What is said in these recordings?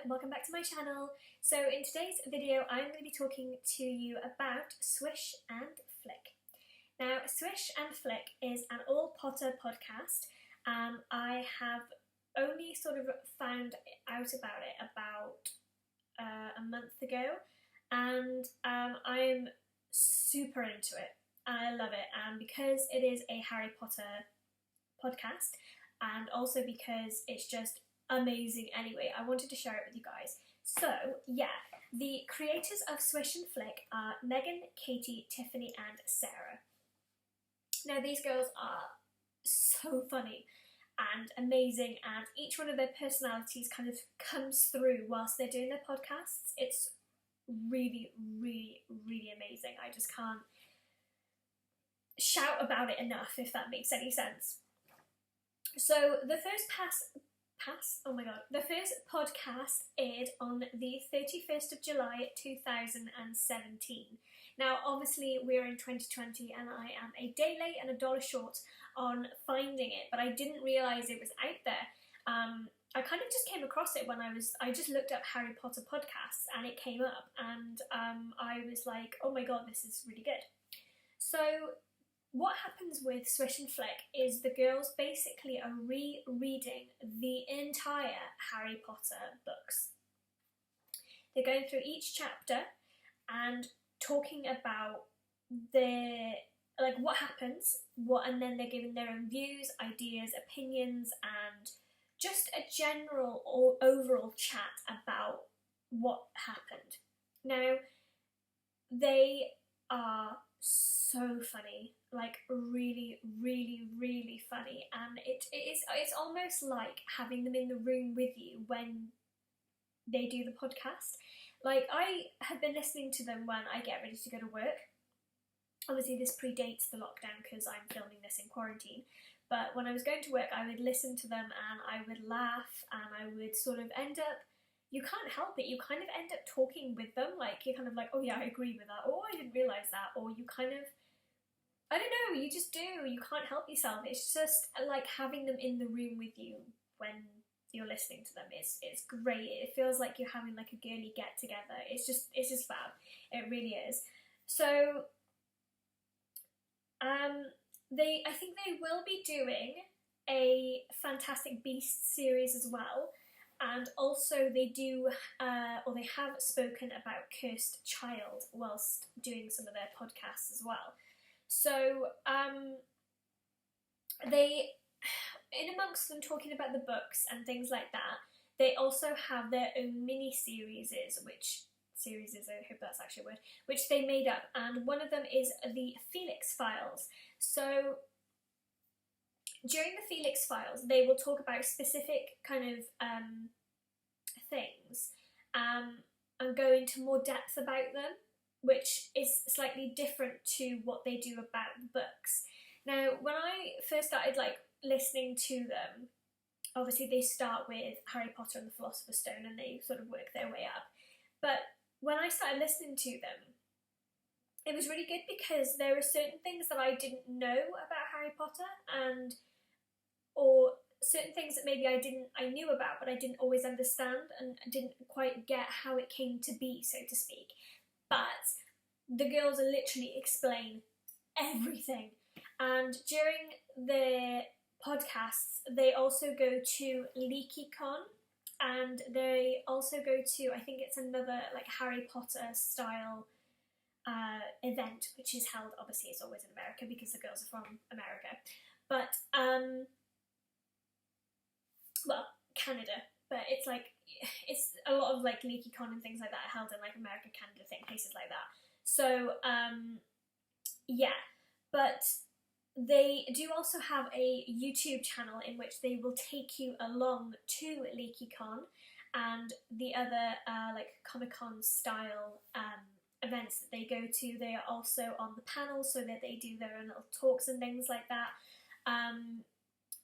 welcome back to my channel. So in today's video I'm going to be talking to you about Swish and Flick. Now Swish and Flick is an all Potter podcast. I have only sort of found out about it about a month ago, and I'm super into it and I love it, and because it is a Harry Potter podcast and also because it's just amazing anyway, I wanted to share it with you guys. So yeah, the creators of Swish and Flick are Megan, Katie, Tiffany and Sarah. Now these girls are so funny and amazing, and each one of their personalities kind of comes through whilst they're doing their podcasts. It's really, really, really amazing. I just can't shout about it enough, if that makes any sense. So the first the first podcast aired on the 31st of July 2017. Now obviously we're in 2020 and I am a day late and $1 short on finding it, but I didn't realise it was out there. I kind of just came across it when I just looked up Harry Potter podcasts and it came up, and I was like, oh my god, this is really good. So what happens with Swish and Flick is the girls basically are rereading the entire Harry Potter books. They're going through each chapter and talking about what happens, and then they're giving their own views, ideas, opinions, and just a general or overall chat about what happened. Now, they are so funny, like really, really, really funny, and it's almost like having them in the room with you when they do the podcast. Like, I have been listening to them when I get ready to go to work. Obviously this predates the lockdown because I'm filming this in quarantine, but when I was going to work I would listen to them and I would laugh, and I would sort of end up, you can't help it, you kind of end up talking with them, like you're kind of like, oh yeah, I agree with that, or I didn't realise that, or you kind of, I don't know, you just do, you can't help yourself. It's just like having them in the room with you when you're listening to them. It's great. It feels like you're having like a girly get together. It's just fab. It really is. So I think they will be doing a Fantastic Beasts series as well, and also they do, or they have spoken about Cursed Child whilst doing some of their podcasts as well. So they, in amongst them talking about the books and things like that, they also have their own mini-series, I hope that's actually a word, which they made up, and one of them is the Felix Files. So during the Felix Files they will talk about specific kind of things and go into more depth about them, which is slightly different to what they do about the books. Now when I first started listening to them, obviously they start with Harry Potter and the Philosopher's Stone and they sort of work their way up, but when I started listening to them, it was really good because there were certain things that I didn't know about Harry Potter, or certain things that maybe I knew about but I didn't always understand and didn't quite get how it came to be, so to speak. But the girls literally explain everything, and during the podcasts they also go to LeakyCon, and they also go to, I think it's another like Harry Potter style event, which is held, obviously it's always in America because the girls are from America, but well, Canada, but it's a lot of like LeakyCon and things like that are held in like America, Canada, places like that. So yeah, but they do also have a YouTube channel in which they will take you along to LeakyCon and the other like Comic-Con style events that they go to. They are also on the panel so that they do their own little talks and things like that.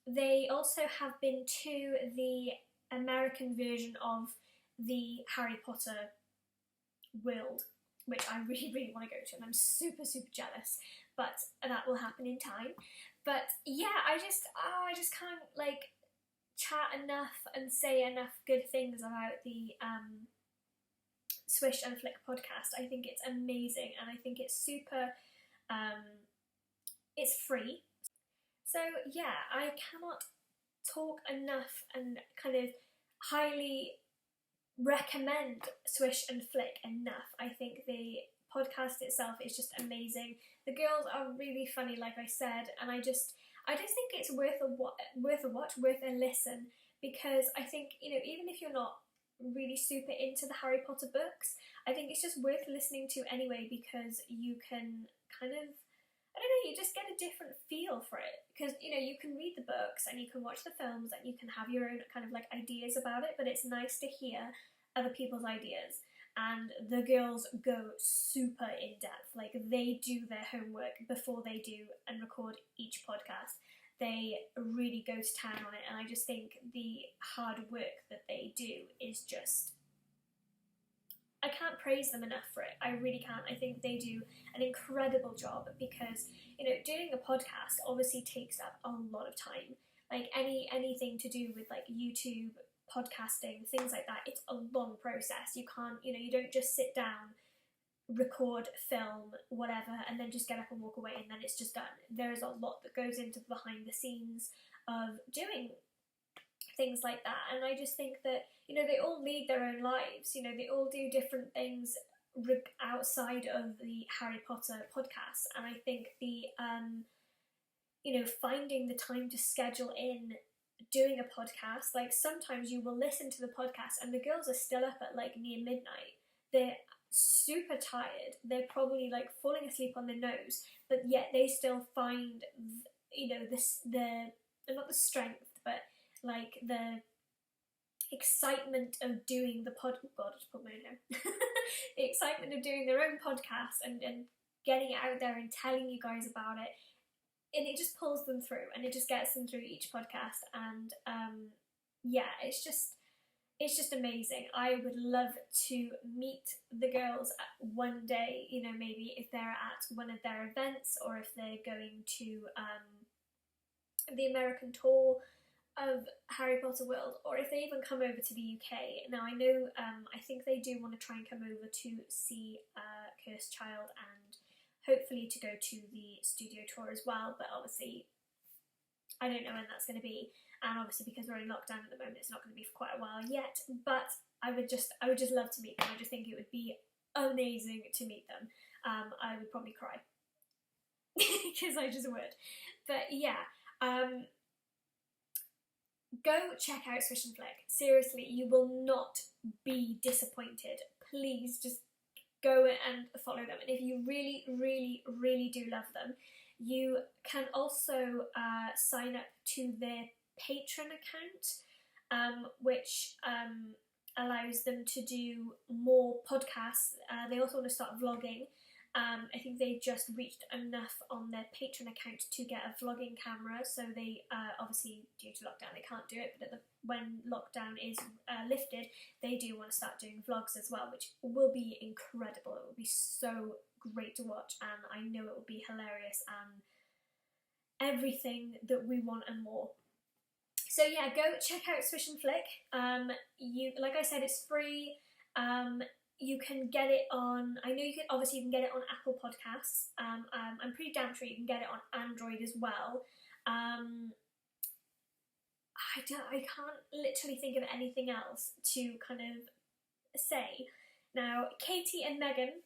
They also have been to the American version of the Harry Potter world, which I really, really want to go to, and I'm super, super jealous, but that will happen in time. But yeah, I just can't chat enough and say enough good things about the Swish and Flick podcast. I think it's amazing, and I think it's super, it's free. So yeah, I cannot talk enough and kind of highly recommend Swish and Flick enough. I think the podcast itself is just amazing. The girls are really funny, like I said, and I just think it's worth a watch, worth a listen, because I think, you know, even if you're not really super into the Harry Potter books, I think it's just worth listening to anyway, because you can kind of, I don't know, you just get a different feel for it, because, you know, you can read the books and you can watch the films and you can have your own kind of like ideas about it, but it's nice to hear other people's ideas. And the girls go super in depth. Like, they do their homework before they do and record each podcast. They really go to town on it, and I just think the hard work that they do is just, I can't praise them enough for it. I really can't. I think they do an incredible job, because, you know, doing a podcast obviously takes up a lot of time. Like anything to do with like YouTube, podcasting, things like that, it's a long process. You can't, you know, you don't just sit down, record, film, whatever, and then just get up and walk away and then it's just done. There is a lot that goes into behind the scenes of doing things like that, and I just think that, you know, they all lead their own lives. You know, they all do different things outside of the Harry Potter podcast, and I think the you know, finding the time to schedule in doing a podcast, like sometimes you will listen to the podcast and the girls are still up at like near midnight. They're super tired. They're probably like falling asleep on their nose, but yet they still find, you know, not the strength, but like the excitement of doing the God, I just put my own hair. The excitement of doing their own podcast and getting it out there and telling you guys about it. And it just pulls them through, and it just gets them through each podcast, and yeah, it's just amazing. I would love to meet the girls one day, you know, maybe if they're at one of their events, or if they're going to the American tour of Harry Potter World, or if they even come over to the UK. Now I know, I think they do want to try and come over to see Cursed Child, and hopefully to go to the studio tour as well, but obviously I don't know when that's going to be, and obviously because we're in lockdown at the moment, it's not going to be for quite a while yet, but I would just love to meet them. I just think it would be amazing to meet them. I would probably cry, because I just would. But yeah, go check out Swish and Flick. Seriously, you will not be disappointed. Please just go and follow them. And if you really, really, really do love them, you can also sign up to their Patreon account, which allows them to do more podcasts. They also want to start vlogging. I think they just reached enough on their Patreon account to get a vlogging camera, so they obviously, due to lockdown, they can't do it, but when lockdown is lifted, they do want to start doing vlogs as well, which will be incredible. It will be so great to watch, and I know it will be hilarious and everything that we want and more. So yeah, go check out Swish and Flick. Like I said, it's free. You can get it on, I know you can get it on Apple Podcasts. I'm pretty damn sure you can get it on Android as well. I can't literally think of anything else to kind of say. Now, Katie and Megan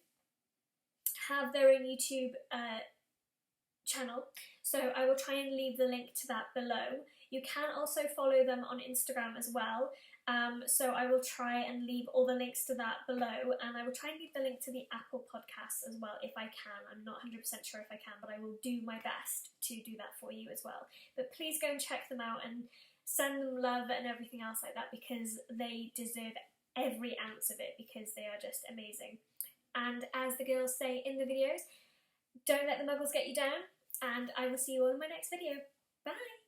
have their own YouTube channel, so I will try and leave the link to that below. You can also follow them on Instagram as well. So I will try and leave all the links to that below, and I will try and leave the link to the Apple Podcasts as well if I can. I'm not 100% sure if I can, but I will do my best to do that for you as well. But please go and check them out and send them love and everything else like that, because they deserve every ounce of it, because they are just amazing. And as the girls say in the videos, don't let the muggles get you down, and I will see you all in my next video. Bye!